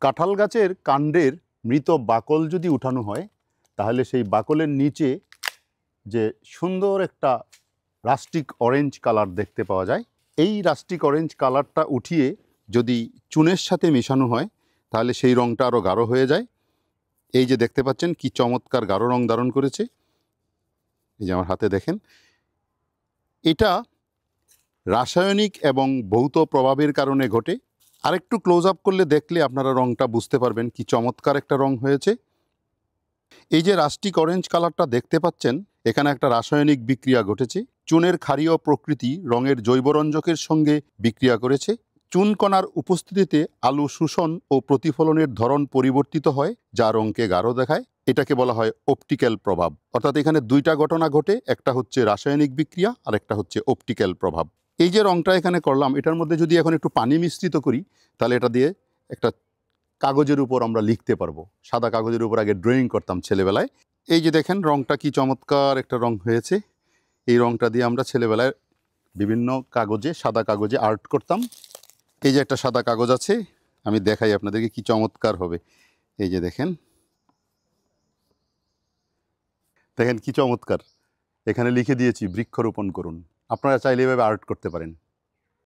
কাঁঠাল গাছের কাণ্ডের মৃত বাকল যদি উঠানো হয় তাহলে সেই বাকলের নিচে যে সুন্দর একটা রাস্টিক অরেঞ্জ কালার দেখতে পাওয়া যায়। এই রাস্টিক অরেঞ্জ কালারটা উঠিয়ে যদি চুনের সাথে মেশানো হয় তাহলে সেই রঙটা আরও গাঢ় হয়ে যায়। এই যে দেখতে পাচ্ছেন কি চমৎকার গাঢ় রং ধারণ করেছে, এই যে আমার হাতে দেখেন। এটা রাসায়নিক এবং ভৌত প্রভাবের কারণে ঘটে। আরেকটু ক্লোজ আপ করলে দেখলে আপনারা রংটা বুঝতে পারবেন কি চমৎকার একটা রং হয়েছে। এই যে রাস্টিক অরেঞ্জ কালারটা দেখতে পাচ্ছেন, এখানে একটা রাসায়নিক বিক্রিয়া ঘটেছে। চুনের ক্ষারীয় প্রকৃতি রঙের জৈবরঞ্জকের সঙ্গে বিক্রিয়া করেছে। চুনকণার উপস্থিতিতে আলো শোষণ ও প্রতিফলনের ধরন পরিবর্তিত হয়, যা রঙকে গাঢ় দেখায়। এটাকে বলা হয় অপটিক্যাল প্রভাব। অর্থাৎ এখানে দুইটা ঘটনা ঘটে, একটা হচ্ছে রাসায়নিক বিক্রিয়া আর একটা হচ্ছে অপটিক্যাল প্রভাব। এই যে রংটা এখানে করলাম, এটার মধ্যে যদি এখন একটু পানি মিশ্রিত করি তাহলে এটা দিয়ে একটা কাগজের উপর আমরা লিখতে পারবো। সাদা কাগজের উপর আগে ড্রয়িং করতাম ছেলেবেলায়। এই যে দেখেন রংটা কি চমৎকার একটা রং হয়েছে। এই রংটা দিয়ে আমরা ছেলেবেলায় বিভিন্ন কাগজে, সাদা কাগজে আর্ট করতাম। এই যে একটা সাদা কাগজ আছে, আমি দেখাই আপনাদেরকে কি চমৎকার হবে। এই যে দেখেন, দেখেন কি চমৎকার। এখানে লিখে দিয়েছি বৃক্ষরোপণ করুন। আপনারা চাইলে এভাবে আর্ট করতে পারেন।